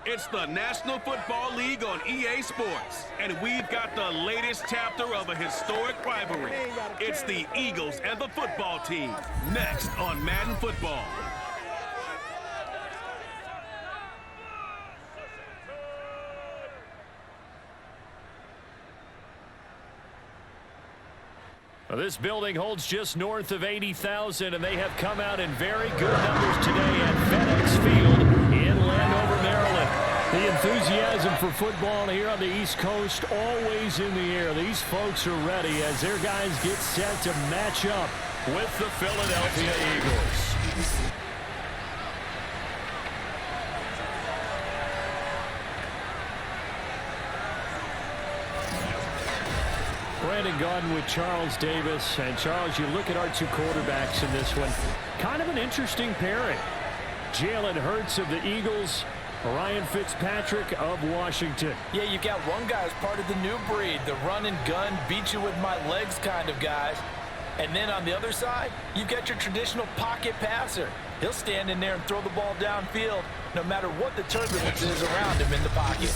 It's the National Football League on EA Sports, and we've got the latest chapter of a historic rivalry. It's the Eagles and the football team, next on Madden Football. Well, this building holds just north of 80,000, and they have come out in very good numbers today at FedEx Field in Landover, Maryland. The enthusiasm for football here on the East Coast always in the air. These folks are ready as their guys get set to match up with the Philadelphia Eagles. Brandon Gaudin with Charles Davis. And Charles, you look at our two quarterbacks in this one. Kind of an interesting pairing. Jalen Hurts of the Eagles, Ryan Fitzpatrick of Washington. Yeah, you got one guy who's part of the new breed, the run and gun, beat you with my legs kind of guys. And then on the other side, you got your traditional pocket passer. He'll stand in there and throw the ball downfield no matter what the turbulence is around him in the pocket.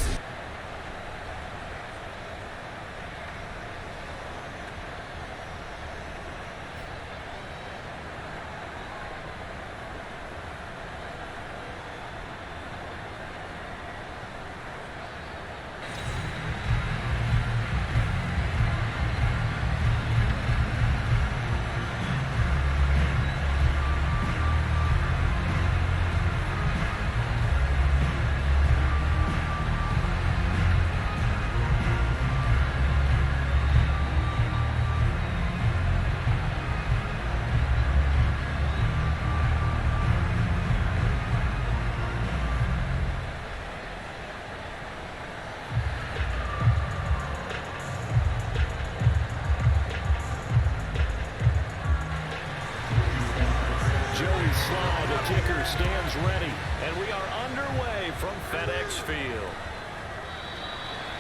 Stands ready, and we are underway from FedEx Field.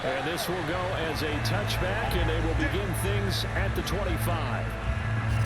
And this will go as a touchback, and they will begin things at the 25.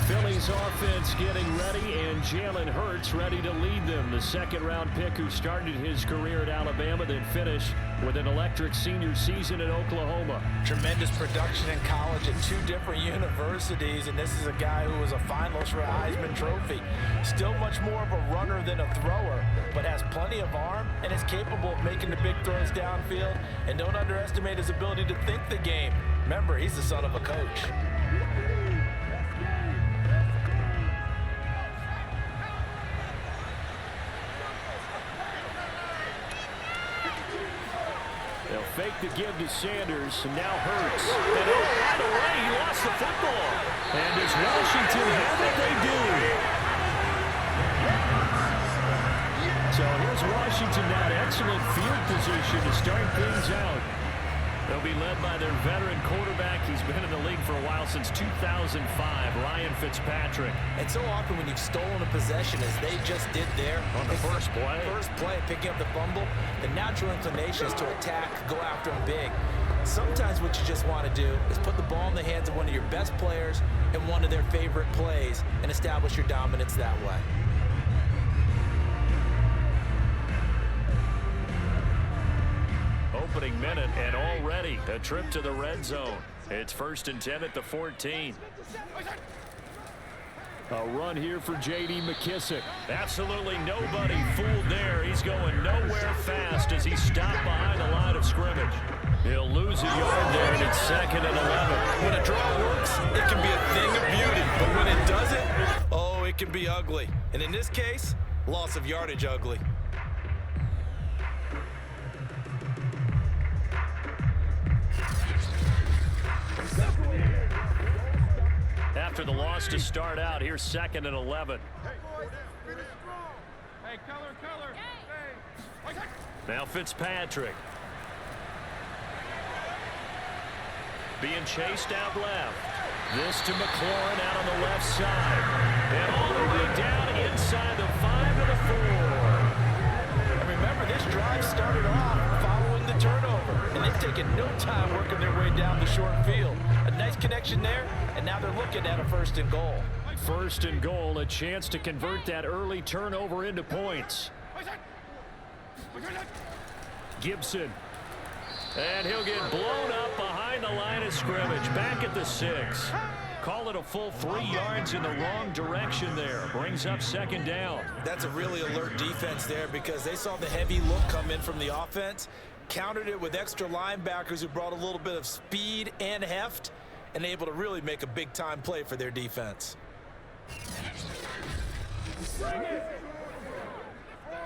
Philly's offense getting ready, and Jalen Hurts ready to lead them. The second-round pick who started his career at Alabama, then finished with an electric senior season at Oklahoma. Tremendous production in college at two different universities, and this is a guy who was a finalist for a Heisman Trophy. Still much more of a runner than a thrower, but has plenty of arm and is capable of making the big throws downfield. And don't underestimate his ability to think the game. Remember, he's the son of a coach. They'll fake the give to Sanders, and now Hurts. And oh, by the way, he lost the football. And does Washington have it? They do. So here's Washington now. Excellent field position to start things out. They'll be led by their veteran quarterback. He's been in the league for a while, since 2005, Ryan Fitzpatrick. And so often when you've stolen a possession, as they just did there on the first play, picking up the fumble, the natural inclination is to attack, go after them big. Sometimes what you just want to do is put the ball in the hands of one of your best players in one of their favorite plays and establish your dominance that way. Opening minute, and already a trip to the red zone. It's 1st and 10 at the 14. A run here for J.D. McKissick. Absolutely nobody fooled there. He's going nowhere fast as he stopped behind the line of scrimmage. He'll lose a yard there, and it's 2nd and 11. When a draw works, it can be a thing of beauty. But when it doesn't, oh, it can be ugly. And in this case, loss of yardage ugly. After the loss to start out, here's 2nd and 11. Hey, color. Hey. Now Fitzpatrick. Being chased out left. This to McLaurin out on the left side. And all the way down inside the 5 to the 4. And remember, this drive started off following the turnover. And they've taken no time working their way down the short field. A nice connection there, and now they're looking at a 1st and goal. 1st and goal, a chance to convert that early turnover into points. Gibson. And he'll get blown up behind the line of scrimmage. Back at the 6. Call it a full 3 yards in the wrong direction there. Brings up second down. That's a really alert defense there because they saw the heavy look come in from the offense, countered it with extra linebackers who brought a little bit of speed and heft, and able to really make a big-time play for their defense.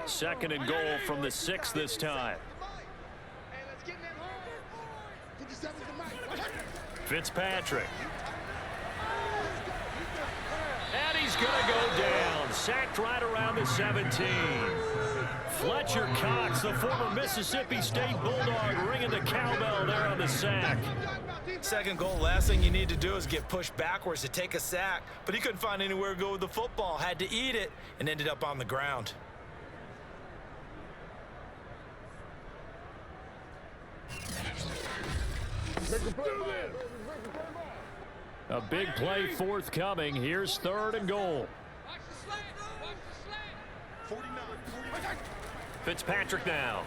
Second and goal from the 6 this time. Fitzpatrick. And he's going to go down. Sacked right around the 17. Fletcher Cox, the former Mississippi State Bulldog, ringing the cowbell there on the sack. Second goal, last thing you need to do is get pushed backwards to take a sack. But he couldn't find anywhere to go with the football. Had to eat it and ended up on the ground. A big play forthcoming. Here's third and goal. Fitzpatrick now.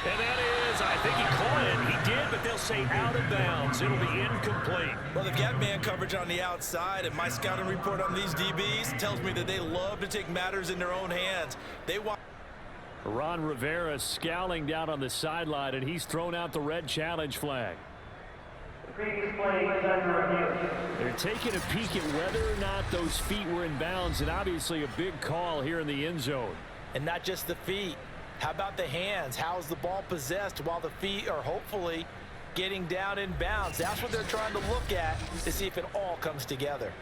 And that is, I think he caught it. He did, but they'll say out of bounds. It'll be incomplete. Well, they've got man coverage on the outside, and my scouting report on these DBs tells me that they love to take matters in their own hands. They want. Ron Rivera scowling down on the sideline, and he's thrown out the red challenge flag. They're taking a peek at whether or not those feet were in bounds, and obviously a big call here in the end zone. And not just the feet. How about the hands? How is the ball possessed while the feet are hopefully getting down in bounds? That's what they're trying to look at to see if it all comes together.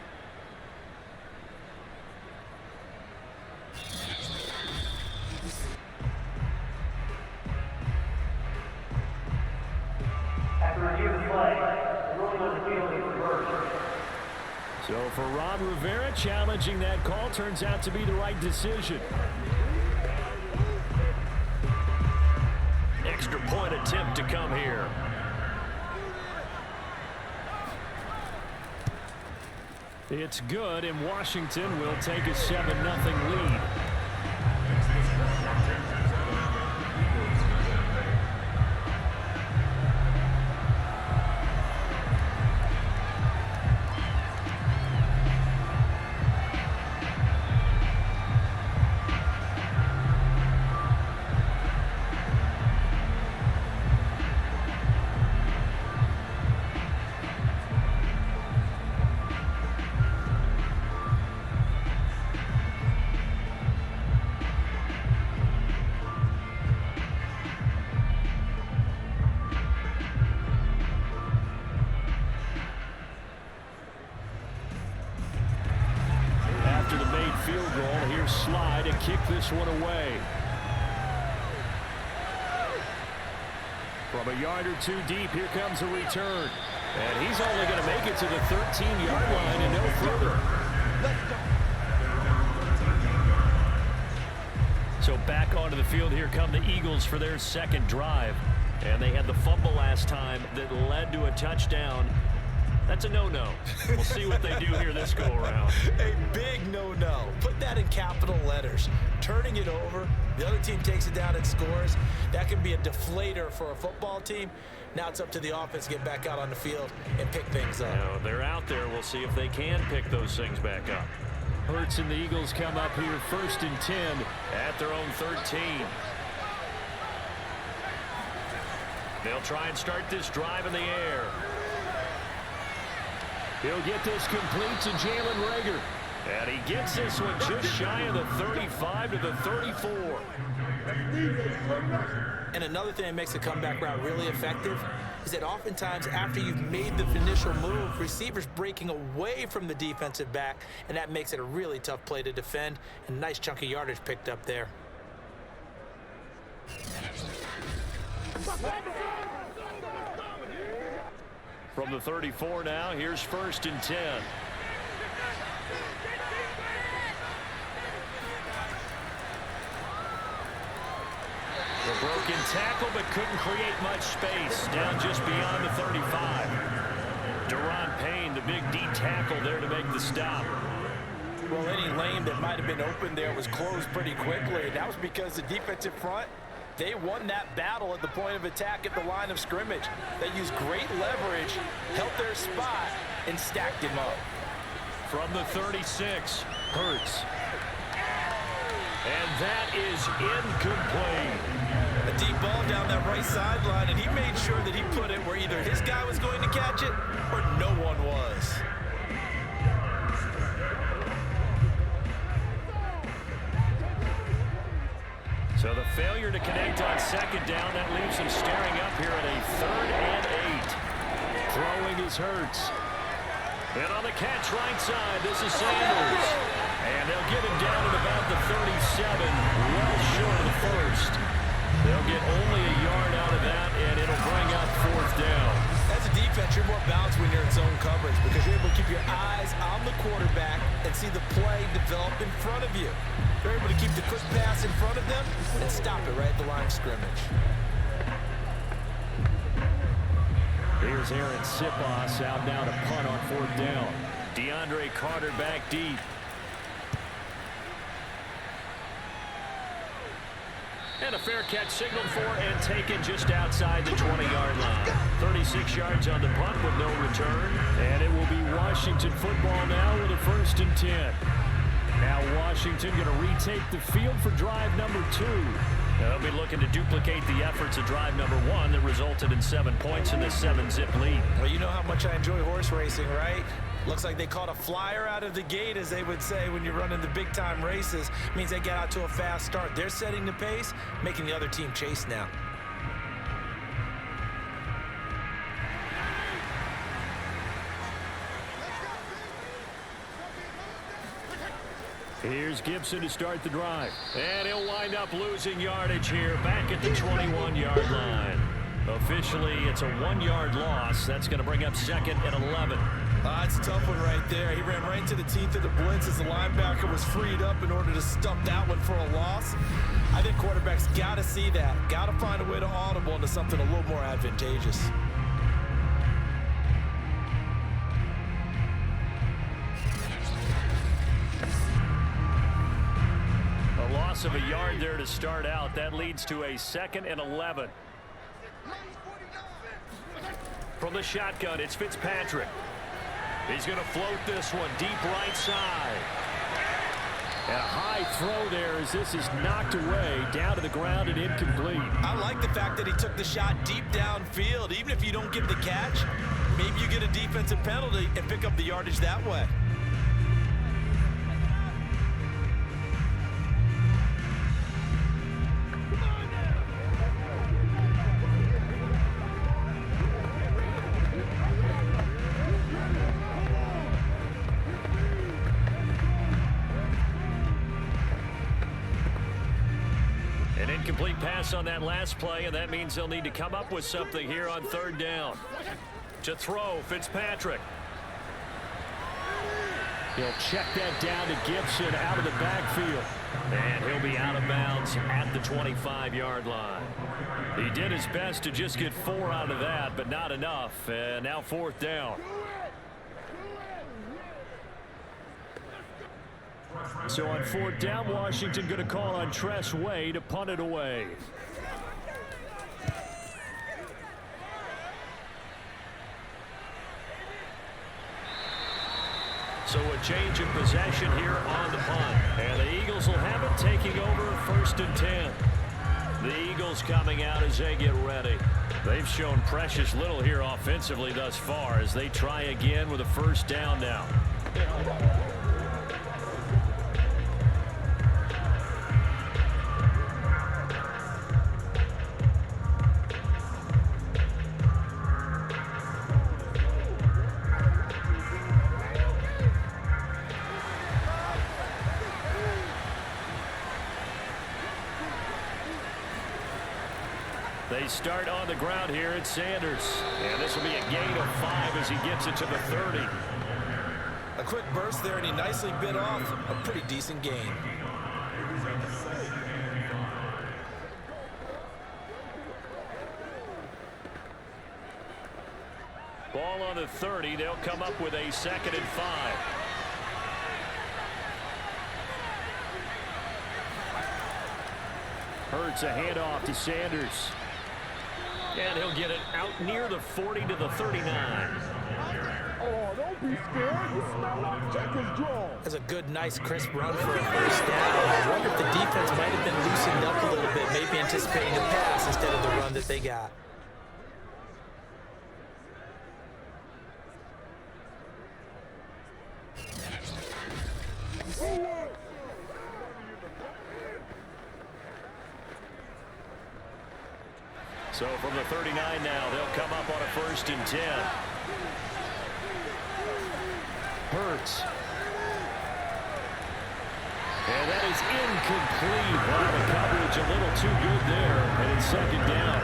So for Ron Rivera, challenging that call turns out to be the right decision. Extra point attempt to come here. It's good, and Washington will take a 7-0 lead. Kick this one away. From a yard or two deep, here comes a return. And he's only going to make it to the 13-yard line and no further. So back onto the field, here come the Eagles for their second drive. And they had the fumble last time that led to a touchdown. That's a no-no. We'll see what they do here this go-around. A big no-no. Put that in capital letters. Turning it over, the other team takes it down and scores. That can be a deflator for a football team. Now it's up to the offense to get back out on the field and pick things up. Now, they're out there. We'll see if they can pick those things back up. Hurts and the Eagles come up here 1st and 10 at their own 13. They'll try and start this drive in the air. He'll get this complete to Jalen Reagor. And he gets this one just shy of the 35 to the 34. And another thing that makes the comeback route really effective is that oftentimes after you've made the initial move, receivers breaking away from the defensive back, and that makes it a really tough play to defend. And nice chunk of yardage picked up there. From the 34 now, here's 1st and 10. The broken tackle, but couldn't create much space. Down just beyond the 35. Deron Payne, the big D tackle there to make the stop. Well, any lane that might have been open there was closed pretty quickly. That was because the defensive front, they won that battle at the point of attack at the line of scrimmage. They used great leverage, held their spot, and stacked him up. From the 36, Hurts. And that is incomplete. A deep ball down that right sideline, and he made sure that he put it where either his guy was going to catch it or no one was. So the failure to connect on second down, that leaves him staring up here at a 3rd and 8. Throwing is Hurts. And on the catch right side, this is Sanders. And they'll get him down at about the 37, well short of the first. They'll get only a yard out of that, and it'll bring up 4th down. As a defense, you're more balanced when you're in zone coverage because you're able to keep your eyes on the quarterback and see the play develop in front of you. You're able to keep the quick pass in front of them and stop it right at the line of scrimmage. Here's Aaron Sipos out now to punt on 4th down. DeAndre Carter back deep. And a fair catch signaled for and taken just outside the 20-yard line. 36 yards on the punt with no return. And it will be Washington football now with a 1st and 10. Now Washington going to retake the field for drive number 2. They'll be looking to duplicate the efforts of drive number 1 that resulted in 7 points in this 7-zip lead. Well, you know how much I enjoy horse racing, right? Looks like they caught a flyer out of the gate, as they would say when you're running the big-time races. Means they get out to a fast start. They're setting the pace, making the other team chase now. Here's Gibson to start the drive. And he'll wind up losing yardage here back at the 21-yard line. Officially, it's a 1-yard loss. That's going to bring up 2nd and 11. It's a tough one right there. He ran right into the teeth of the blitz as the linebacker was freed up in order to stump that one for a loss. I think quarterbacks got to see that. Got to find a way to audible into something a little more advantageous. A loss of a yard there to start out. That leads to a 2nd and 11. From the shotgun, it's Fitzpatrick. He's going to float this one deep right side. And a high throw there as this is knocked away down to the ground and incomplete. I like the fact that he took the shot deep downfield. Even if you don't get the catch, maybe you get a defensive penalty and pick up the yardage that way. Incomplete pass on that last play, and that means they'll need to come up with something here on 3rd down. To throw, Fitzpatrick. He'll check that down to Gibson out of the backfield. And he'll be out of bounds at the 25-yard line. He did his best to just get 4 out of that, but not enough. And now 4th down. So on 4th down, Washington going to call on Tress Way to punt it away. So a change of possession here on the punt. And the Eagles will have it taking over 1st and 10. The Eagles coming out as they get ready. They've shown precious little here offensively thus far as they try again with a 1st down now. They start on the ground here at Sanders. And this will be a gain of 5 as he gets it to the 30. A quick burst there, and he nicely bit off a pretty decent gain. Ball on the 30. They'll come up with a 2nd and 5. Hurts a handoff to Sanders. And he'll get it out near the 40 to the 39. Oh, don't be scared. You smell like chicken's jaw. That's a good, nice, crisp run for a first down. I wonder if the defense might have been loosened up a little bit, maybe anticipating a pass instead of the run that they got. So from the 39 now, they'll come up on a 1st and 10. Hurts. And that is incomplete. Wow, the coverage a little too good there. And it's 2nd down.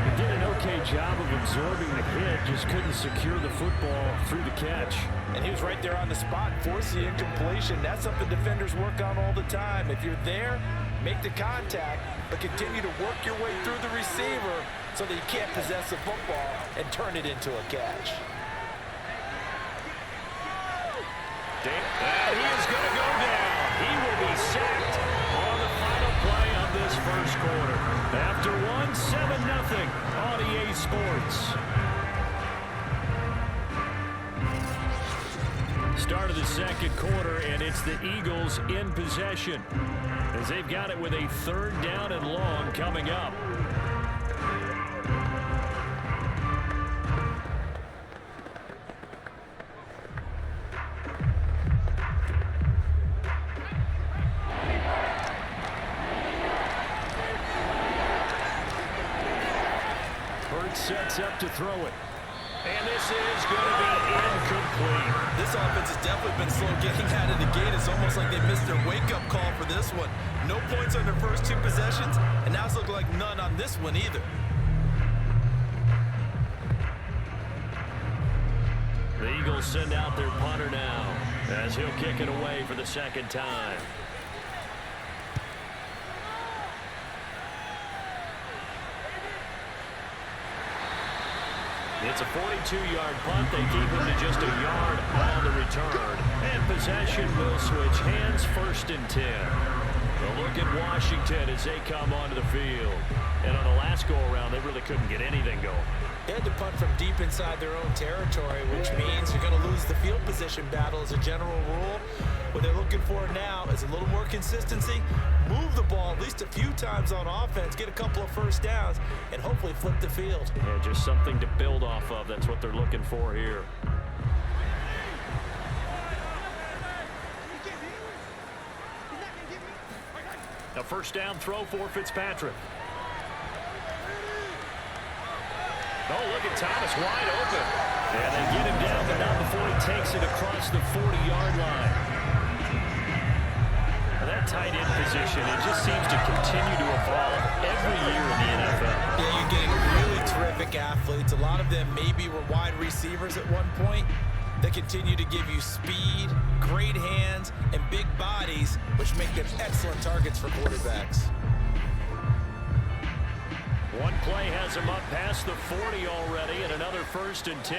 He did an okay job of absorbing the hit, just couldn't secure the football through the catch. And he was right there on the spot, force the incompletion. That's something defenders work on all the time. If you're there, make the contact, but continue to work your way through the receiver so that you can't possess the football and turn it into a catch. And he is going to go down. He will be sacked on the final play of this 1st quarter. After 7-0 on EA Sports. Start of the 2nd quarter, and it's the Eagles in possession as they've got it with a 3rd down and long coming up. Hurts sets up to throw it. And this is going to be incomplete. This offense has definitely been slow getting out of the gate. It's almost like they missed their wake-up call for this one. No points on their first 2 possessions, and now it's looking like none on this one either. The Eagles send out their punter now as he'll kick it away for the 2nd time. It's a 42-yard punt. They keep him to just a yard on the return. And possession will switch hands, 1st and 10. A look at Washington as they come onto the field. And on the last go-around, they really couldn't get anything going. They had to punt from deep inside their own territory, which means you're going to lose the field position battle as a general rule. What they're looking for now is a little more consistency, move the ball at least a few times on offense, get a couple of 1st downs, and hopefully flip the field. Yeah, just something to build off of. That's what they're looking for here. A 1st down throw for Fitzpatrick. Oh, look at Thomas wide open. And they get him down, but not before he takes it across the 40-yard line. Now that tight end position, it just seems to continue to evolve every year in the NFL. Yeah, you're getting really terrific athletes. A lot of them maybe were wide receivers at one point. They continue to give you speed, great hands, and big bodies, which make them excellent targets for quarterbacks. One play has him up past the 40 already, and another 1st and 10.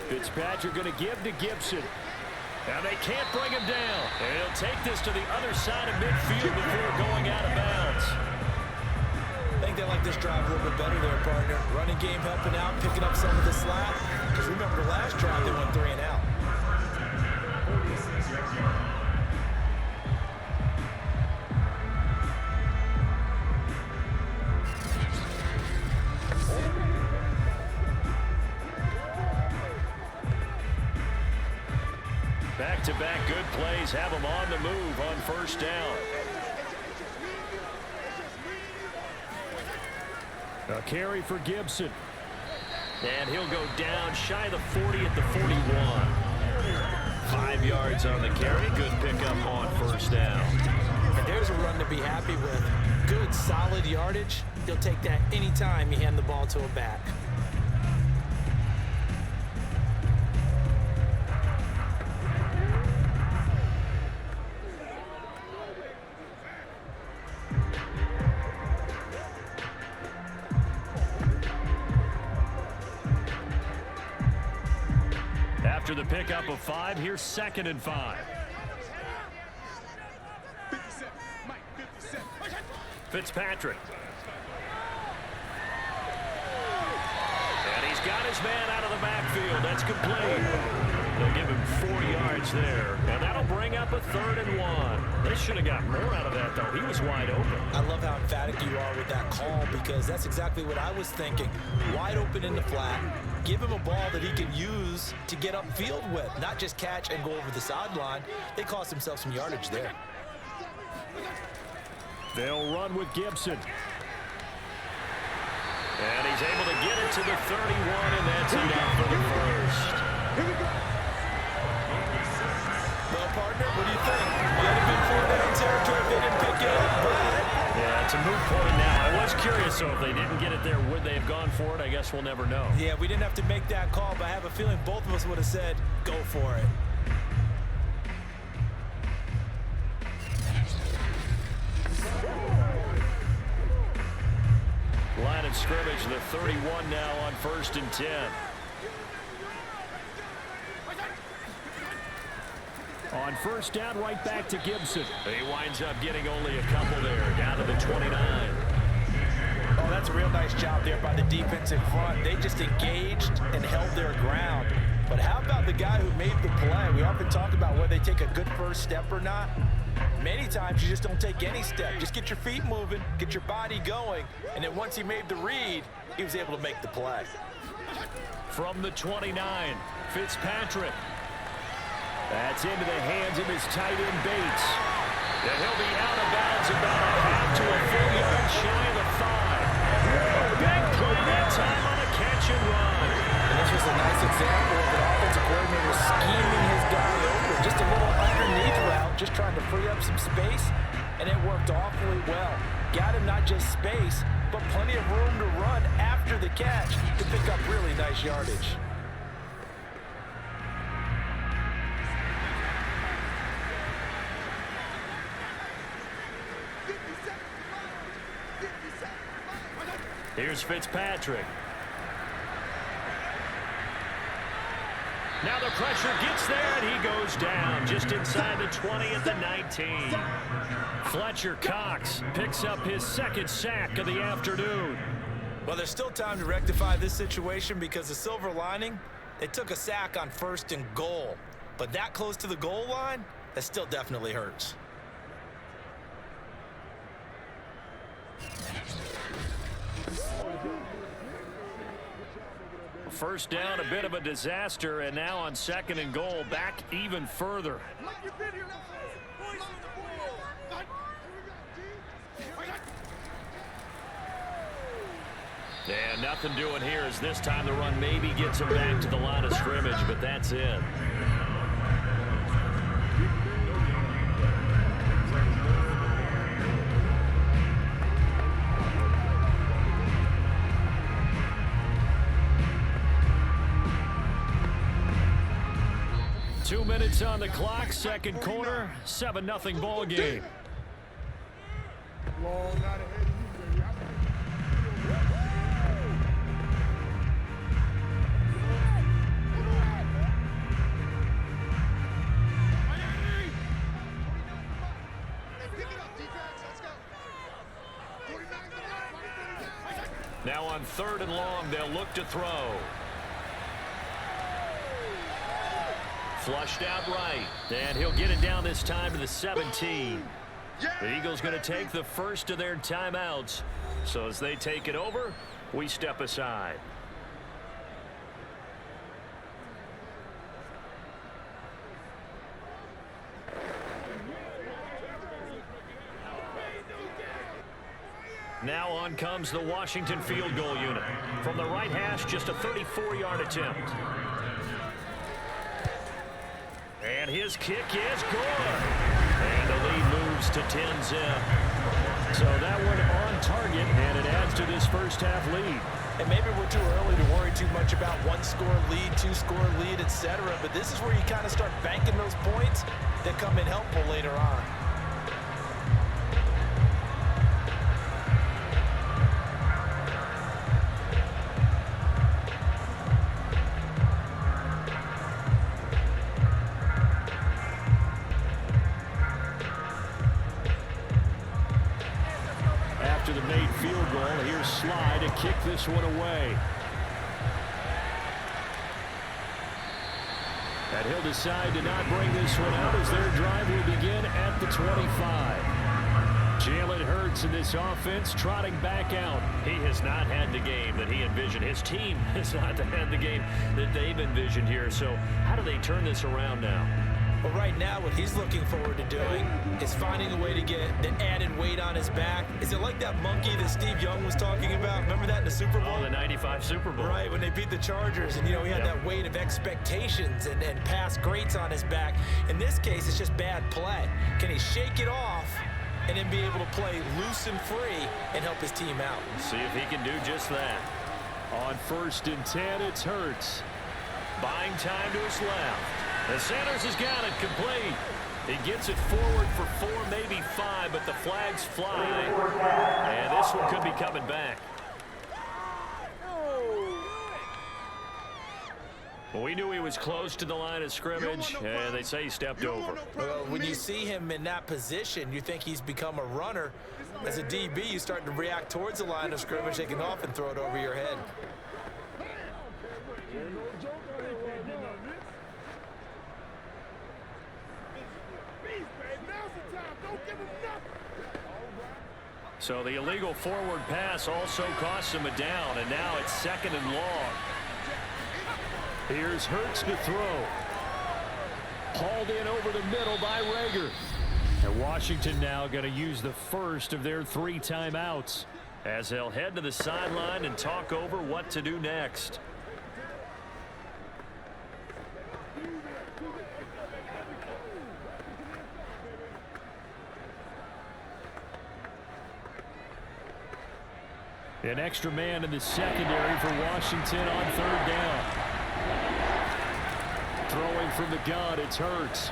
Fitzpatrick going to give to Gibson. Now they can't bring him down. And he'll take this to the other side of midfield before going out of bounds. I think they like this drive a little bit better there, partner. Running game helping out, picking up some of the slack. Because remember, last drive they went 3 and out. Back-to-back good plays have him on the move on 1st down. A carry for Gibson. And he'll go down shy of the 40 at the 41. 5 yards on the carry. Good pickup on 1st down. And there's a run to be happy with. Good, solid yardage. You'll take that anytime you hand the ball to a back. After the pickup of 5, here's 2nd and 5. 50 seconds. Fitzpatrick. And he's got his man out of the backfield. That's complete. They'll give him 4 yards there. And that'll bring up a 3rd and 1. They should have got more out of that, though. He was wide open. I love how emphatic you are with that call, because that's exactly what I was thinking. Wide open in the flat. Give him a ball that he can use to get upfield with, not just catch and go over the sideline. They cost themselves some yardage there. They'll run with Gibson. And he's able to get it to the 31, and that's enough for the first. Well, partner, what do you think? You had a good 4-down territory if they didn't pick it up, but... Yeah, it's a moot point now. I was curious, so if they didn't get it there, would they have gone for it? I guess we'll never know. Yeah, we didn't have to make that call, but I have a feeling both of us would have said, go for it. Line of scrimmage, the 31 now on 1st and 10. On 1st down, right back to Gibson. He winds up getting only a couple there, down to the 29. Oh, that's a real nice job there by the defensive front. They just engaged and held their ground. But how about the guy who made the play? We often talk about whether they take a good first step or not. Many times you just don't take any step. Just get your feet moving, get your body going, and then once he made the read, he was able to make the play. From the 29, Fitzpatrick. That's into the hands of his tight end, Bates. And he'll be out of bounds about a half to a full yard shy of the 5. Big play that time on a catch and run. And this was a nice example of an offensive coordinator scheming his guy over. Just a little underneath route, just trying to free up some space, and it worked awfully well. Got him not just space, but plenty of room to run after the catch to pick up really nice yardage. Here's Fitzpatrick. Now the pressure gets there, and he goes down just inside the 20 at the 19. Fletcher Cox picks up his 2nd sack of the afternoon. Well, there's still time to rectify this situation, because the silver lining, they took a sack on 1st and goal. But that close to the goal line, that still definitely hurts. First down, a bit of a disaster, and now on 2nd and goal, back even further. And nothing doing here as this time the run maybe gets him back to the line of scrimmage, but that's it. Two minutes on the clock, 2nd quarter, 7-0 ball game. Now on 3rd and long, they'll look to throw. Flushed out right, and he'll get it down this time to the 17. The Eagles going to take the first of their timeouts. So as they take it over, we step aside. Now on comes the Washington field goal unit. From the right hash, just a 34-yard attempt. And his kick is good. And the lead moves to 10-zip. So that one on target, and it adds to this first half lead. And maybe we're too early to worry too much about 1-score lead, 2-score lead, etc. But this is where you kind of start banking those points that come in helpful later on. slide to kick this one away. And he'll decide to not bring this one out as their drive will begin at the 25. Jalen Hurts in this offense trotting back out. He has not had the game that he envisioned. His team has not had the game that they've envisioned here. So how do they turn this around now? Well, right now, what he's looking forward to doing is finding a way to get the added weight on his back. Is it like that monkey that Steve Young was talking about? Remember that in the Super Bowl? Oh, the 95 Super Bowl. Right, when they beat the Chargers, and, he had that weight of expectations and past greats on his back. In this case, it's just bad play. Can he shake it off and then be able to play loose and free and help his team out? See if he can do just that. On 1st and 10, it's Hurts. Buying time to his left. And Sanders has got it complete. He gets it forward for 4, maybe 5, but the flags fly. And this one could be coming back. Well, we knew he was close to the line of scrimmage, and they say he stepped over. Well, when you see him in that position, you think he's become a runner. As a DB, you start to react towards the line of scrimmage. They can often throw it over your head. So the illegal forward pass also costs him a down, and now it's 2nd and long. Here's Hurts to throw. Hauled in over the middle by Rager. And Washington now going to use the first of their 3 timeouts, as they'll head to the sideline and talk over what to do next. An extra man in the secondary for Washington on 3rd down. Throwing from the gun, it's Hurts.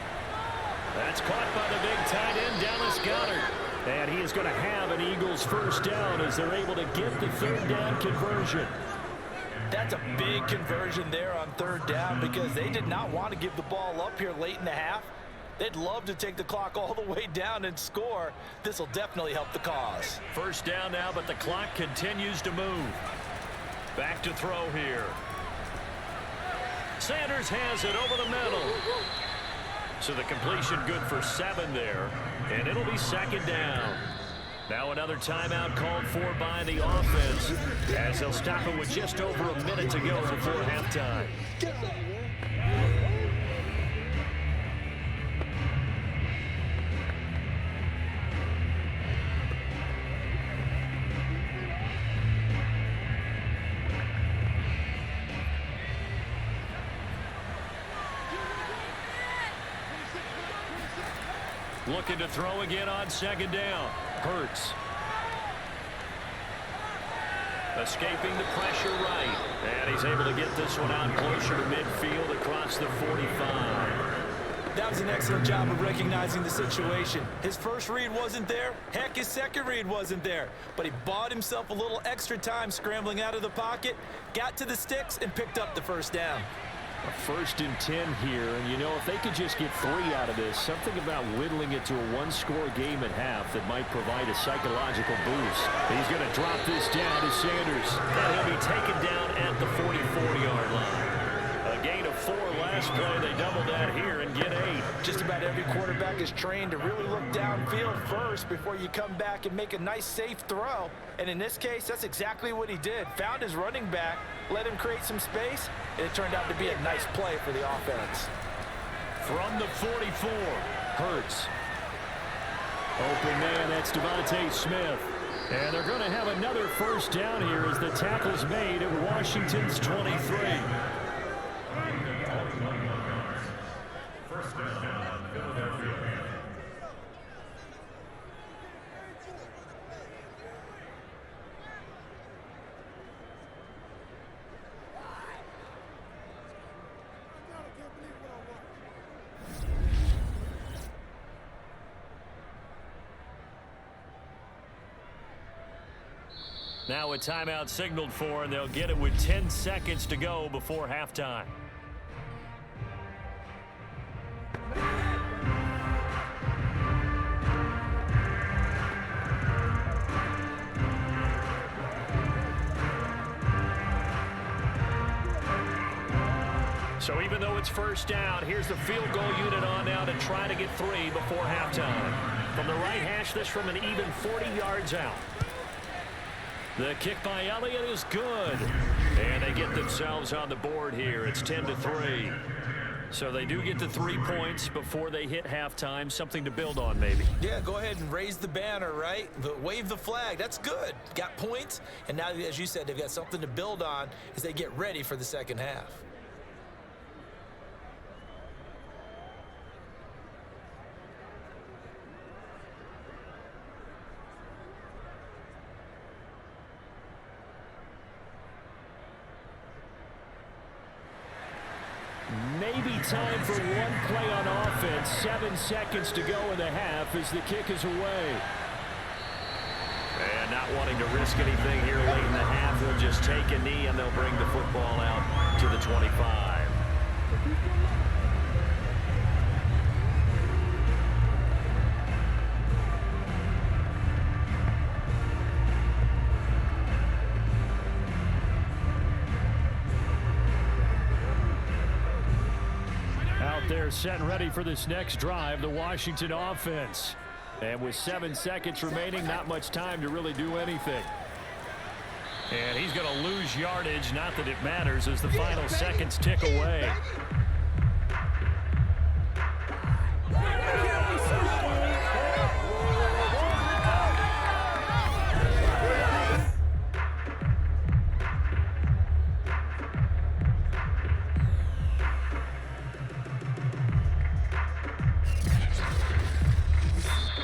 That's caught by the big tight end, Dallas Goedert. And he is going to have an Eagles first down as they're able to get the 3rd down conversion. That's a big conversion there on 3rd down because they did not want to give the ball up here late in the half. They'd love to take the clock all the way down and score. This will definitely help the cause. First down now, but the clock continues to move. Back to throw here. Sanders has it over the middle. So the completion good for 7 there, and it'll be 2nd down. Now another timeout called for by the offense, as they'll stop it with just over a minute to go before halftime. Looking to throw again on 2nd down. Hurts. Escaping the pressure right. And he's able to get this one out closer to midfield across the 45. That was an excellent job of recognizing the situation. His first read wasn't there. Heck, his second read wasn't there. But he bought himself a little extra time scrambling out of the pocket, got to the sticks, and picked up the first down. A 1st and 10 here, and if they could just get 3 out of this, something about whittling it to a 1-score game at half that might provide a psychological boost. He's going to drop this down to Sanders. And he'll be taken down at the 44-yard line. A gain of 4 last play. They double that here and get 8. Just about every quarterback is trained to really look downfield first before you come back and make a nice, safe throw. And in this case, that's exactly what he did. Found his running back, let him create some space, and it turned out to be a nice play for the offense. From the 44, Hurts. Open man, that's Devontae Smith. And they're going to have another first down here as the tackle's made at Washington's 23. Now a timeout signaled for, and they'll get it with 10 seconds to go before halftime. So even though it's first down, here's the field goal unit on now to try to get 3 before halftime. From the right hash, this from an even 40 yards out. The kick by Elliott is good. And they get themselves on the board here. It's 10-3. So they do get the 3 points before they hit halftime. Something to build on, maybe. Yeah, go ahead and raise the banner, right? Wave the flag. That's good. Got points. And now, as you said, they've got something to build on as they get ready for the second half. Maybe time for one play on offense. 7 seconds to go in the half as the kick is away. And not wanting to risk anything here late in the half, they'll just take a knee and they'll bring the football out to the 25. They're set and ready for this next drive, the Washington offense. And with 7 seconds remaining, not much time to really do anything. And he's going to lose yardage, not that it matters, as the final seconds tick away.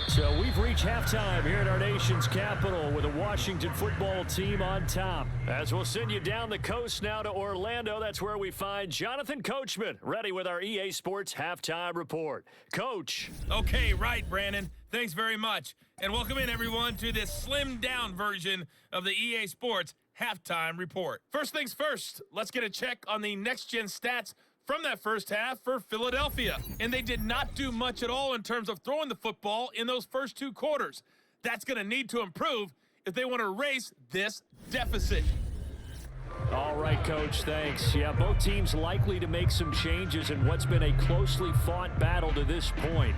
So we've reached halftime here at our nation's capital with a Washington football team on top. As we'll send you down the coast now to Orlando, that's where we find Jonathan Coachman, ready with our EA Sports halftime report. Coach. Okay, right, Brandon. Thanks very much. And welcome in, everyone, to this slimmed-down version of the EA Sports halftime report. First things first, let's get a check on the next-gen stats from that first half for Philadelphia. And they did not do much at all in terms of throwing the football in those first 2 quarters. That's going to need to improve if they want to erase this deficit. All right, Coach, thanks. Yeah, both teams likely to make some changes in what's been a closely fought battle to this point.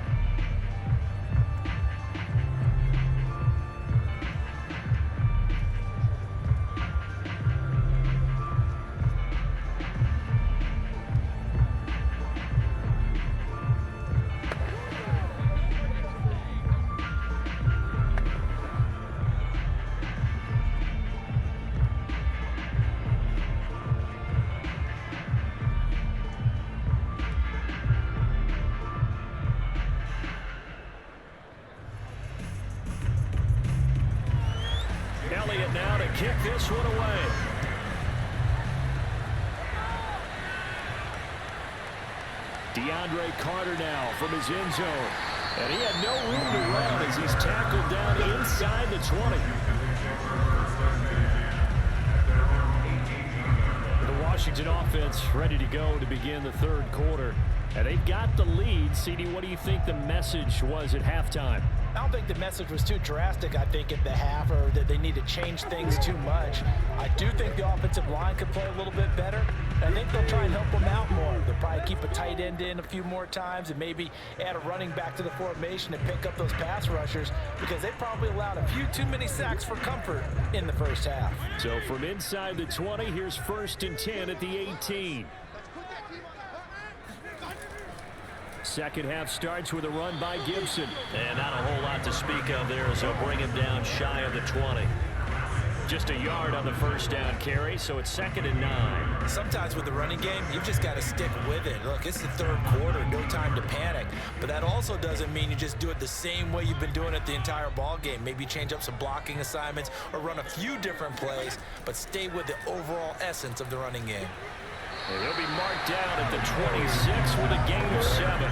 Elliott now to kick this one away. DeAndre Carter now from his end zone. And he had no room to run as he's tackled down inside the 20. The Washington offense ready to go to begin the third quarter. And they've got the lead. CD, what do you think the message was at halftime? I don't think the message was too drastic, I think, at the half, or that they need to change things too much. I do think the offensive line could play a little bit better. I think they'll try and help them out more. They'll probably keep a tight end in a few more times and maybe add a running back to the formation and pick up those pass rushers, because they probably allowed a few too many sacks for comfort in the first half. So from inside the 20, here's 1st and 10 at the 18. Second half starts with a run by Gibson. And not a whole lot to speak of there, so bring him down shy of the 20. Just a yard on the first down carry, so it's 2nd and 9. Sometimes with the running game, you've just got to stick with it. Look, it's the third quarter, no time to panic. But that also doesn't mean you just do it the same way you've been doing it the entire ball game. Maybe change up some blocking assignments or run a few different plays, but stay with the overall essence of the running game. And he'll be marked down at the 26 with a gain of 7.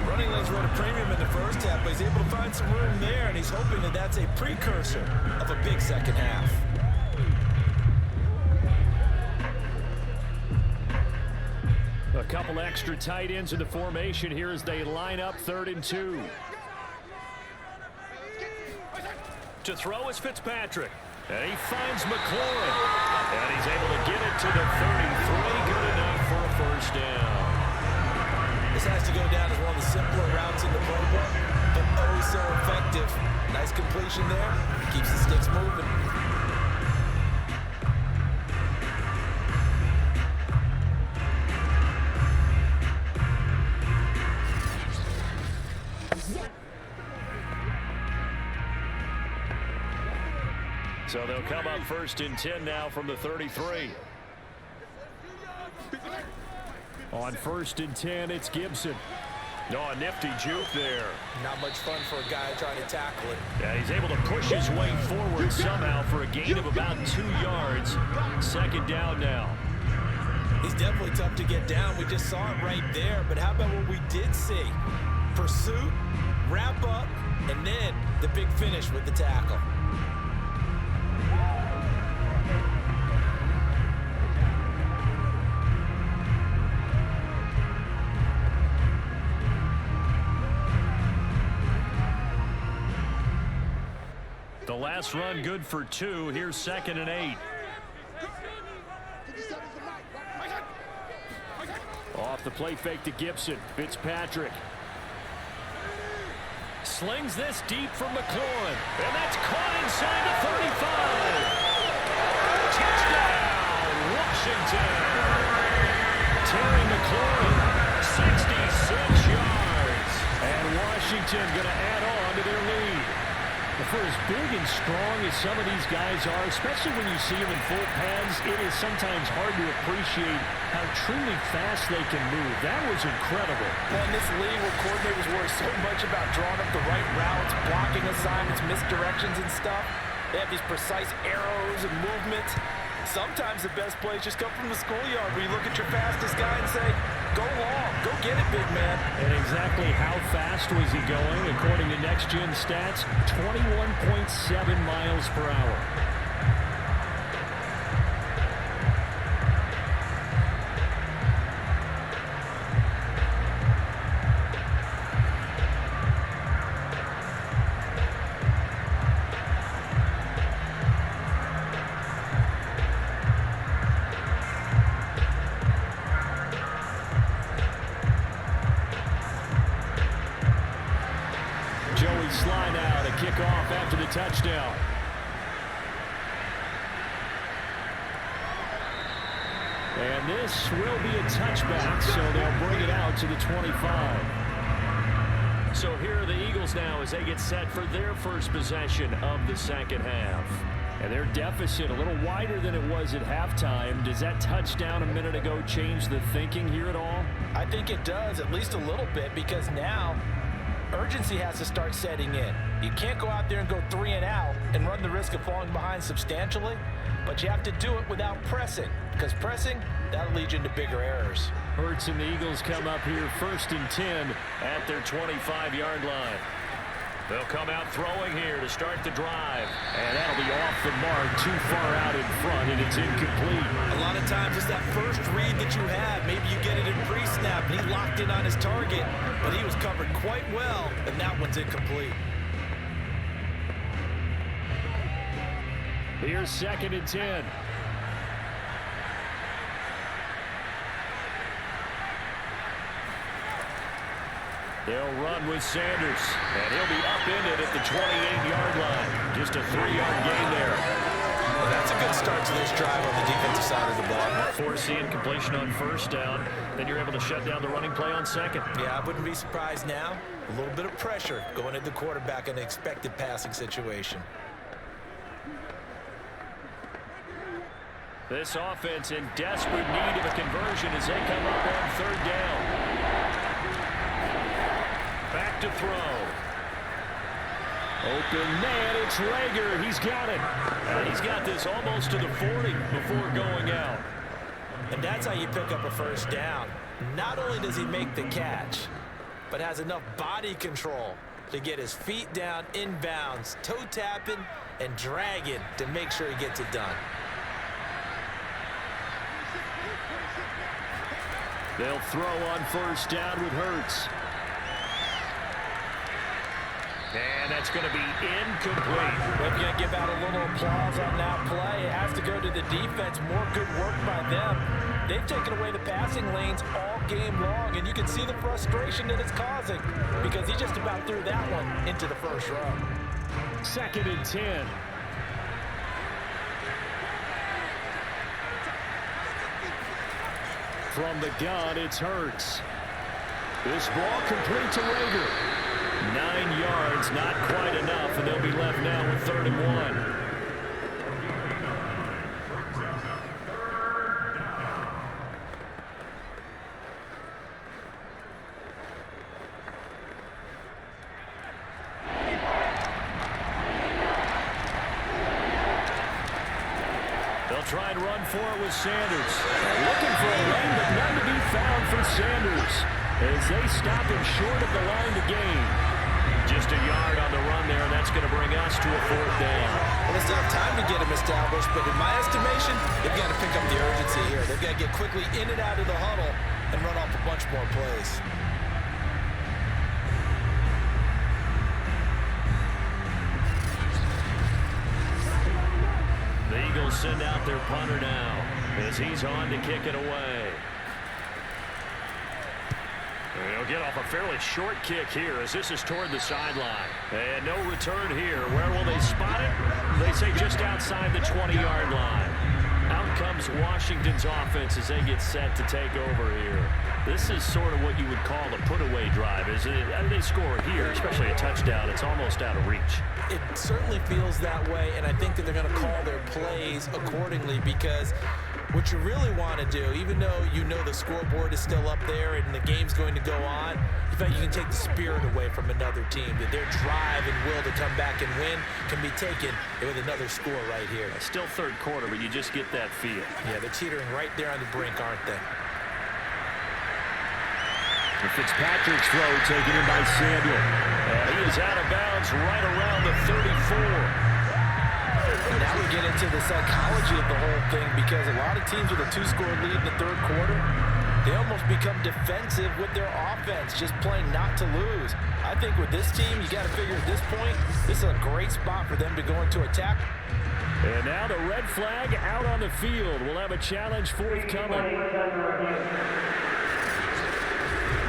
Running lanes were at a premium in the first half, but he's able to find some room there, and he's hoping that that's a precursor of a big second half. A couple extra tight ends in the formation here as they line up 3rd and 2. To throw is Fitzpatrick. And he finds McLaurin. And he's able to get it to the 33. Good enough for a first simpler routes in the playbook, but oh so effective. Nice completion there. Keeps the sticks moving. So they'll come up 1st and 10 now from the 33. On 1st and 10, it's Gibson. Oh, a nifty juke there. Not much fun for a guy trying to tackle it. Yeah, he's able to push his way forward somehow for a gain of about 2 yards. 2nd down now. He's definitely tough to get down. We just saw it right there. But how about what we did see? Pursuit, wrap up, and then the big finish with the tackle. The last run good for 2. Here's 2nd and 8. Off the play fake to Gibson. Fitzpatrick slings this deep from McLaurin. And that's caught inside the 35. Touchdown, Washington. Terry McLaurin, 66 yards. And Washington going to add on to their lead. For as big and strong as some of these guys are, especially when you see them in full pads, it is sometimes hard to appreciate how truly fast they can move. That was incredible. Well, in this league where coordinators worry so much about drawing up the right routes, blocking assignments, misdirections and stuff, they have these precise arrows and movements. Sometimes the best plays just come from the schoolyard where you look at your fastest guy and say, go long, go get it, big man. And exactly how fast was he going? According to Next Gen Stats, 21.7 miles per hour. Slide out, a kickoff after the touchdown. And this will be a touchback, so they'll bring it out to the 25. So here are the Eagles now as they get set for their first possession of the 2nd half. And their deficit a little wider than it was at halftime. Does that touchdown a minute ago change the thinking here at all? I think it does, at least a little bit, because now urgency has to start setting in. You can't go out there and go 3 and out and run the risk of falling behind substantially, but you have to do it without pressing, because pressing, that'll lead you into bigger errors. Hurts and the Eagles come up here 1st and 10 at their 25-yard line. They'll come out throwing here to start the drive. And that'll be off the mark, too far out in front, and it's incomplete. A lot of times it's that first read that you have. Maybe you get it in pre-snap, and he locked in on his target, but he was covered quite well, and that one's incomplete. Here's 2nd and 10. They'll run with Sanders, and he'll be upended at the 28-yard line. Just a 3-yard gain there. Well, that's a good start to this drive on the defensive side of the ball. Forcing completion on 1st down. Then you're able to shut down the running play on 2nd. Yeah, I wouldn't be surprised now. A little bit of pressure going at the quarterback in an expected passing situation. This offense in desperate need of a conversion as they come up on 3rd down. Back to throw. Open man, it's Rager. He's got it. And he's got this almost to the 40 before going out. And that's how you pick up a 1st down. Not only does he make the catch, but has enough body control to get his feet down inbounds, toe tapping and dragging to make sure he gets it done. They'll throw on 1st down with Hurts. And that's going to be incomplete. We're going to give out a little applause on that play. It has to go to the defense. More good work by them. They've taken away the passing lanes all game long, and you can see the frustration that it's causing because he just about threw that one into the first row. 2nd and 10. From the gun, it's Hurts. This ball complete to Rager. 9 yards, not quite enough, and they'll be left now with 3rd and 1. Try and run for it with Sanders. Looking for a lane, but none to be found for Sanders as they stop him short of the line to gain. Just a yard on the run there, and that's going to bring us to a 4th down. Well, they still have time to get him established, but in my estimation, they've got to pick up the urgency here. They've got to get quickly in and out of the huddle and run off a bunch more plays. The Eagles send out their punter now as he's on to kick it away. He'll get off a fairly short kick here as this is toward the sideline. And no return here. Where will they spot it? They say just outside the 20-yard line. Out comes Washington's offense as they get set to take over here. This is sort of what you would call a put-away drive, isn't it? They score here, especially a touchdown. It's almost out of reach. It certainly feels that way, and I think that they're going to call their plays accordingly because what you really want to do, even though you know the scoreboard is still up there and the game's going to go on, in fact, you can take the spirit away from another team, that their drive and will to come back and win can be taken with another score right here. Still 3rd quarter, but you just get that feel. Yeah, they're teetering right there on the brink, aren't they? Fitzpatrick's throw taken in by Samuel. He is out of bounds right around the 34. And now we get into the psychology of the whole thing because a lot of teams with a 2-score lead in the 3rd quarter, they almost become defensive with their offense, just playing not to lose. I think with this team, you got to figure at this point, this is a great spot for them to go into attack. And now the red flag out on the field. We'll have a challenge forthcoming.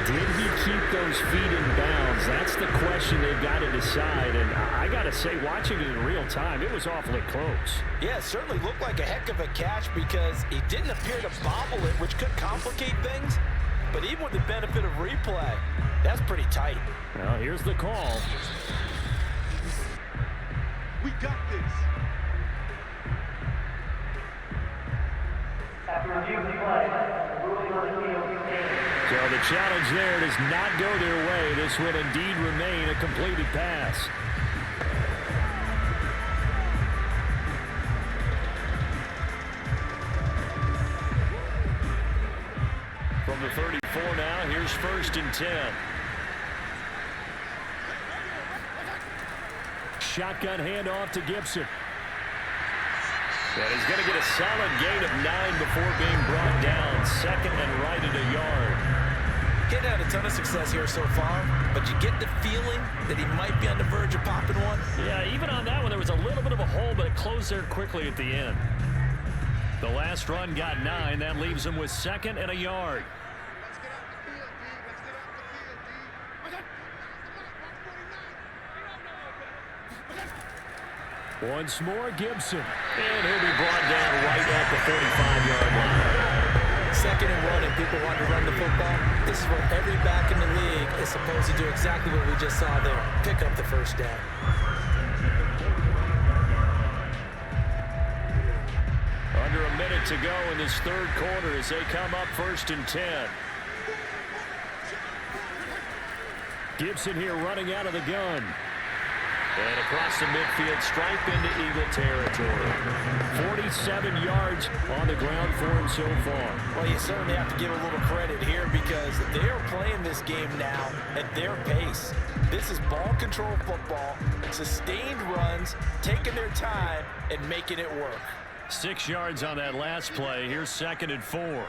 Did he keep those feet in bounds? That's the question they've got to decide. And I got to say, watching it in real time, it was awfully close. Yeah, it certainly looked like a heck of a catch because he didn't appear to bobble it, which could complicate things. But even with the benefit of replay, that's pretty tight. Well, here's the call. We got this. After review the play, ruling on the field. So the challenge there does not go their way. This will indeed remain a completed pass. From the 34 now, here's 1st and 10. Shotgun handoff to Gibson. And he's going to get a solid gain of 9 before being brought down. 2nd and right at a yard. Getting had a ton of success here so far, but you get the feeling that he might be on the verge of popping one. Yeah, even on that one, there was a little bit of a hole, but it closed there quickly at the end. The last run got 9. That leaves him with 2nd and a yard. Once more, Gibson. And he'll be brought down right at the 45-yard line. 2nd and 1, and people want to run the football. This is where every back in the league is supposed to do exactly what we just saw there. Pick up the 1st down. Under a minute to go in this 3rd quarter as they come up 1st and 10. Gibson here running out of the gun. And across the midfield, stripe into Eagle territory. 47 yards on the ground for him so far. Well, you certainly have to give a little credit here because they are playing this game now at their pace. This is ball control football, sustained runs, taking their time, and making it work. 6 yards on that last play. Here's 2nd and 4.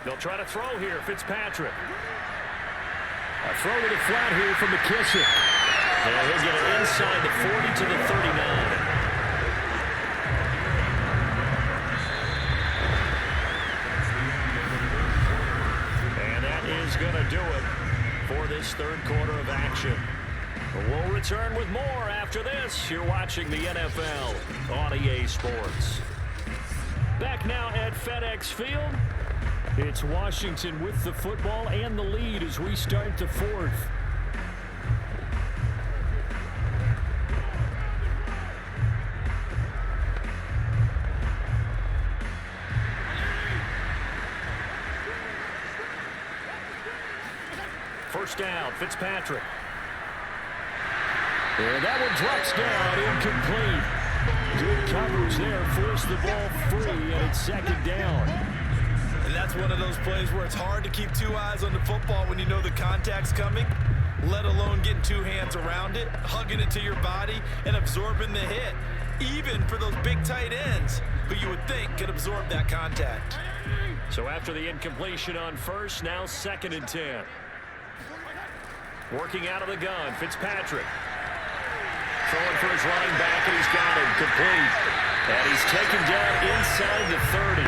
They'll try to throw here. Fitzpatrick. A throw to the flat here from McKissick. And he'll get it inside the 40 to the 39. is going to do it for this third quarter of action. We'll return with more after this. You're watching the NFL on EA Sports. Back now at FedEx Field. It's Washington with the football and the lead as we start the fourth. First down, Fitzpatrick. And that one drops down, incomplete. Good coverage there, forced the ball free, and it's second down. And that's one of those plays where it's hard to keep two eyes on the football when you know the contact's coming, let alone getting two hands around it, hugging it to your body, and absorbing the hit, even for those big tight ends who you would think could absorb that contact. So after the incompletion on first, now 2nd and 10. Working out of the gun, Fitzpatrick. Throwing for his running back, and he's got him complete. And he's taken down inside the 30.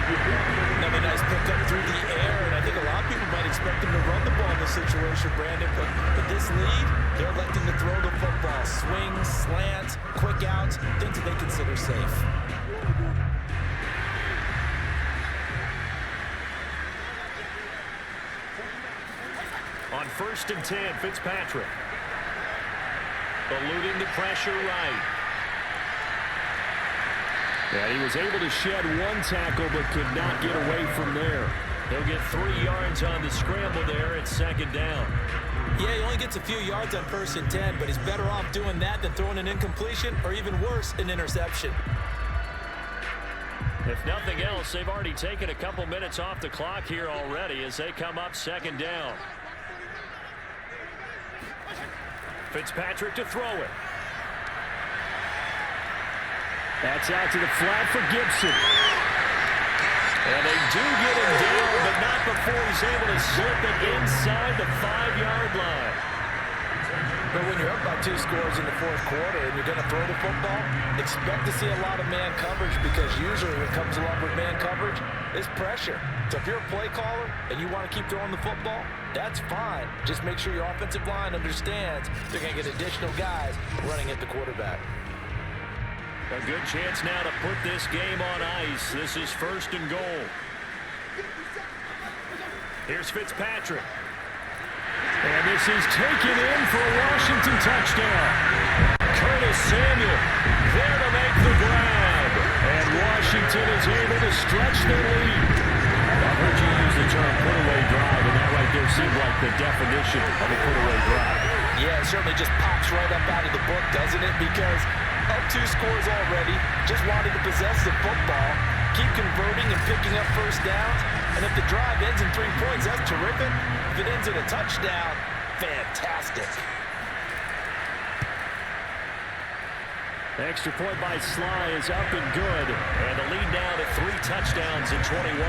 Another nice pickup through the air, and I think a lot of people might expect him to run the ball in this situation, Brandon. But with this lead, they're electing to throw the football. Swings, slants, quick outs, things that they consider safe. On 1st and 10, Fitzpatrick. Eluding the pressure right. And he was able to shed one tackle but could not get away from there. He'll get 3 yards on the scramble there at 2nd down. Yeah, he only gets a few yards on 1st and 10, but he's better off doing that than throwing an incompletion or even worse, an interception. If nothing else, they've already taken a couple minutes off the clock here already as they come up 2nd down. Fitzpatrick to throw it. That's out to the flat for Gibson. And they do get him down, but not before he's able to slip it inside the 5-yard line. But when you're up by 2 scores in the 4th quarter and you're going to throw the football, expect to see a lot of man coverage, because usually what comes along with man coverage is pressure. So if you're a play caller and you want to keep throwing the football, that's fine. Just make sure your offensive line understands they're going to get additional guys running at the quarterback. A good chance now to put this game on ice. This is 1st and goal. Here's Fitzpatrick. And this is taken in for a Washington touchdown. Curtis Samuel there to make the grab. And Washington is able to stretch their lead. I heard you use the term put-away drive, and that right there seemed like the definition of a put-away drive. Yeah, it certainly just pops right up out of the book, doesn't it? Because up 2 scores already, just wanted to possess the football, keep converting and picking up 1st downs. And if the drive ends in 3 points, that's terrific. If it ends in a touchdown, fantastic. Extra point by Sly is up and good. And the lead now to 3 touchdowns in 21.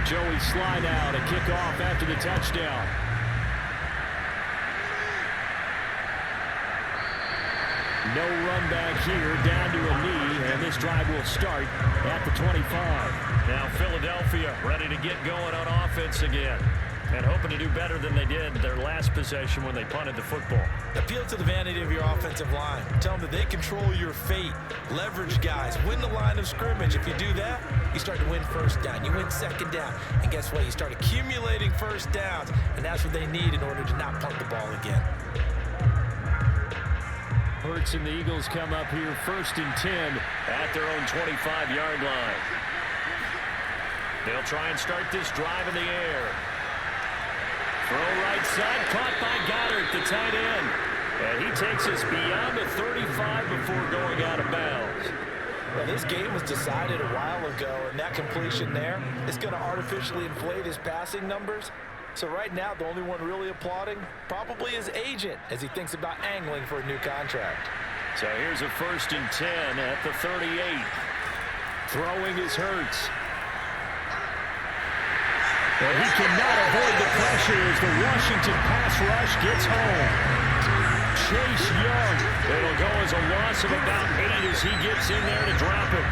Joey Sly now to kick off after the touchdown. No run back here, down to a knee, and this drive will start at the 25. Now Philadelphia ready to get going on offense again, and hoping to do better than they did their last possession when they punted the football. Appeal to the vanity of your offensive line. Tell them that they control your fate. Leverage guys. Win the line of scrimmage. If you do that, you start to win 1st down. You win 2nd down. And guess what? You start accumulating 1st downs. And that's what they need in order to not punt the ball again. Hurts and the Eagles come up here 1st and 10 at their own 25-yard line. They'll try and start this drive in the air. Throw right side, caught by Goddard, the tight end. And he takes us beyond the 35 before going out of bounds. Well, this game was decided a while ago, and that completion there is going to artificially inflate his passing numbers. So right now, the only one really applauding probably his agent as he thinks about angling for a new contract. So here's a 1st and 10 at the 38. Throwing is Hurts. But he cannot avoid the pressure as the Washington pass rush gets home. Chase Young. It'll go as a loss of about 8 as he gets in there to drop it.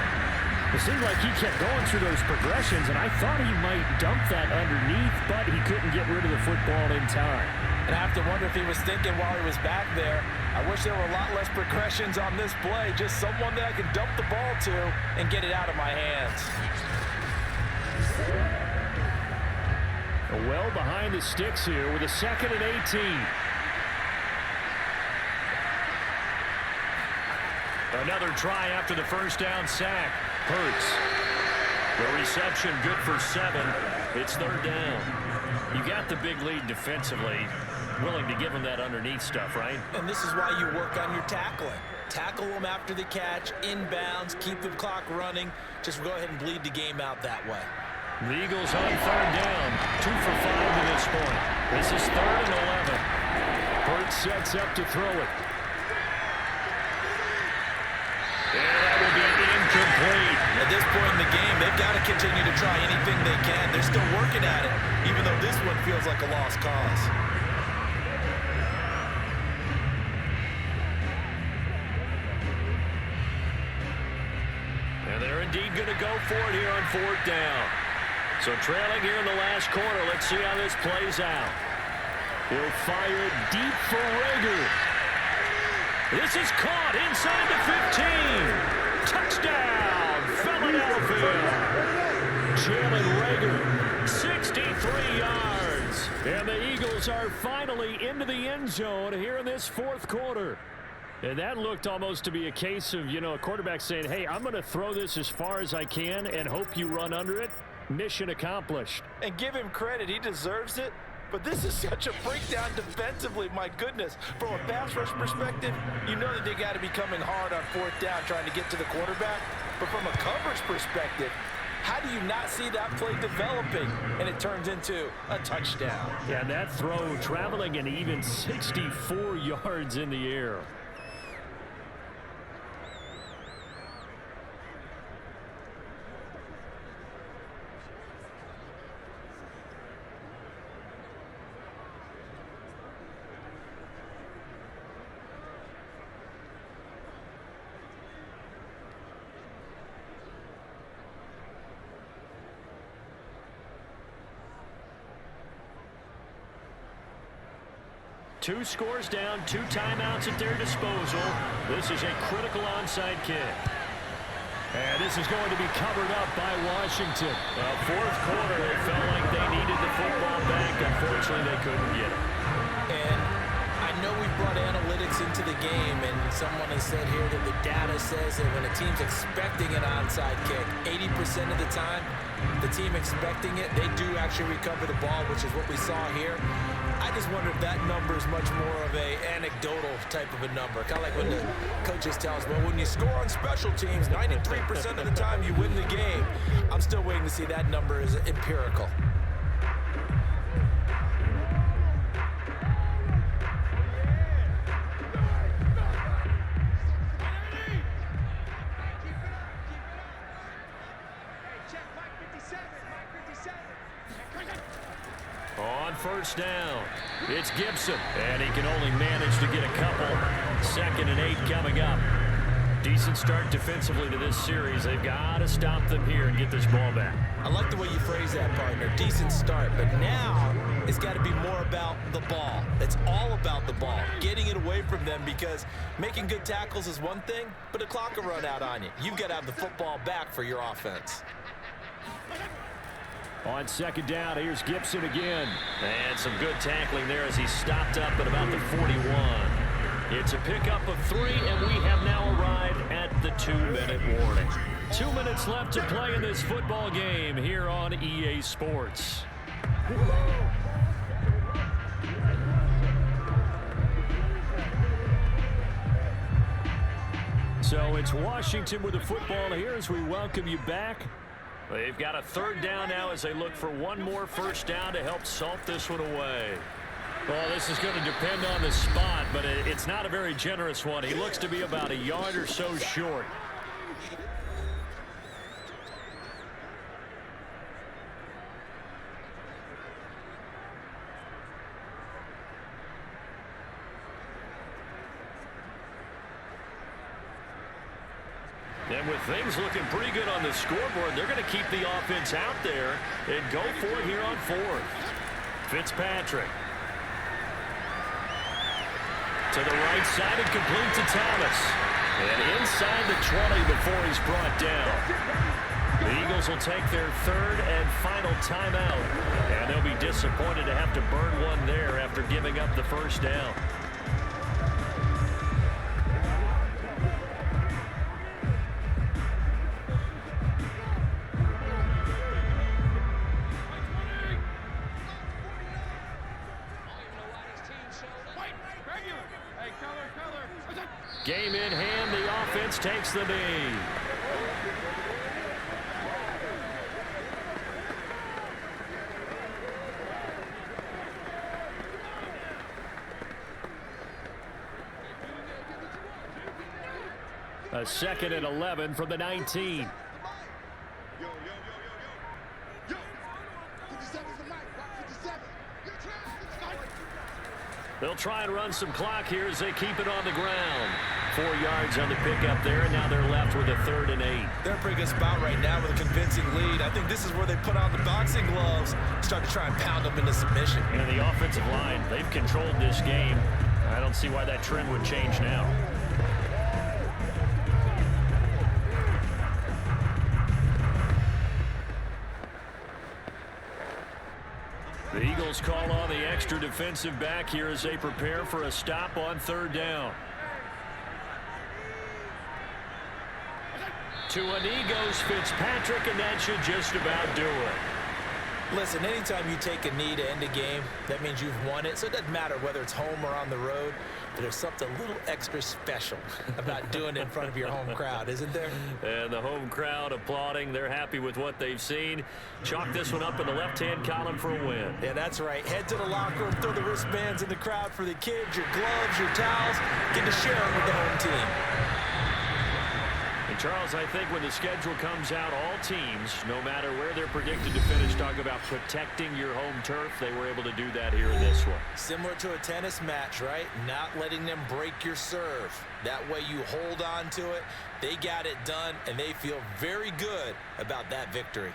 It seemed like he kept going through those progressions, and I thought he might dump that underneath, but he couldn't get rid of the football in time. And I have to wonder if he was thinking while he was back there, I wish there were a lot less progressions on this play, just someone that I can dump the ball to and get it out of my hands. Well behind the sticks here with a 2nd and 18. Another try after the 1st down sack. Hurts. The reception good for 7. It's 3rd down. You got the big lead defensively. Willing to give him that underneath stuff, right? And this is why you work on your tackling. Tackle them after the catch, inbounds, keep the clock running. Just go ahead and bleed the game out that way. The Eagles on 3rd down. 2 for 5 to this point. This is 3rd and 11. Hurts sets up to throw it. And that will be incomplete. At this point in the game, they've got to continue to try anything they can. They're still working at it, even though this one feels like a lost cause. And they're indeed going to go for it here on 4th down. So trailing here in the last quarter, let's see how this plays out. He'll fire it deep for Rager. This is caught inside the 15. Touchdown, Philadelphia. Jalen Rager, 63 yards. And the Eagles are finally into the end zone here in this 4th quarter. And that looked almost to be a case of, a quarterback saying, hey, I'm going to throw this as far as I can and hope you run under it. Mission accomplished. And give him credit. He deserves it. But this is such a breakdown defensively. My goodness. From a pass rush perspective, you know that they got to be coming hard on 4th down trying to get to the quarterback. But from a coverage perspective, how do you not see that play developing and it turns into a touchdown? Yeah, that throw traveling an even 64 yards in the air. Two scores down, 2 timeouts at their disposal. This is a critical onside kick. And this is going to be covered up by Washington. 4th quarter, it felt like they needed the football back. Unfortunately, they couldn't get it. And I know we brought analytics into the game, and someone has said here that the data says that when a team's expecting an onside kick, 80% of the time, the team expecting it, they do actually recover the ball, which is what we saw here. I just wonder if that number is much more of a anecdotal type of a number. Kind of like when the coaches tell us, well, when you score on special teams, 93% of the time you win the game. I'm still waiting to see that number is empirical. On 1st down, it's Gibson, and he can only manage to get a couple. 2nd and 8 coming up. Decent start defensively to this series. They've got to stop them here and get this ball back. I like the way you phrase that, partner. Decent start, but now it's got to be more about the ball. It's all about the ball, getting it away from them, because making good tackles is one thing, but the clock will run out on you. You've got to have the football back for your offense. On 2nd down, here's Gibson again. And some good tackling there as he stopped up at about the 41. It's a pickup of 3, and we have now arrived at the 2-minute warning. 2 minutes left to play in this football game here on EA Sports. So it's Washington with the football here as we welcome you back. They've got a third down now as they look for one more first down to help salt this one away. Well, this is going to depend on the spot, but it's not a very generous one. He looks to be about a yard or so short. And with things looking pretty good on the scoreboard, they're going to keep the offense out there and go for it here on fourth. Fitzpatrick. To the right side and complete to Thomas. And inside the 20 before he's brought down. The Eagles will take their third and final timeout. And they'll be disappointed to have to burn one there after giving up the first down. Game in hand, the offense takes the knee. A second and 11 from the 19. They'll try and run some clock here as they keep it on the ground. 4 yards on the pickup there, and now they're left with a 3rd and 8. They're in a pretty good spot right now with a convincing lead. I think this is where they put on the boxing gloves, start to try and pound them into submission. And the offensive line, they've controlled this game. I don't see why that trend would change now. The Eagles call on the extra defensive back here as they prepare for a stop on 3rd down. To a knee goes Fitzpatrick, and that should just about do it. Listen, anytime you take a knee to end a game, that means you've won it. So it doesn't matter whether it's home or on the road, but there's something a little extra special about doing it in front of your home crowd, isn't there? And the home crowd applauding. They're happy with what they've seen. Chalk this one up in the left-hand column for a win. Yeah, that's right. Head to the locker room, throw the wristbands in the crowd for the kids, your gloves, your towels. Get to share them with the home team. And Charles, I think when the schedule comes out, all teams, no matter where they're predicted to finish, talk about protecting your home turf. They were able to do that here in this one. Similar to a tennis match, right? Not letting them break your serve. That way you hold on to it. They got it done, and they feel very good about that victory.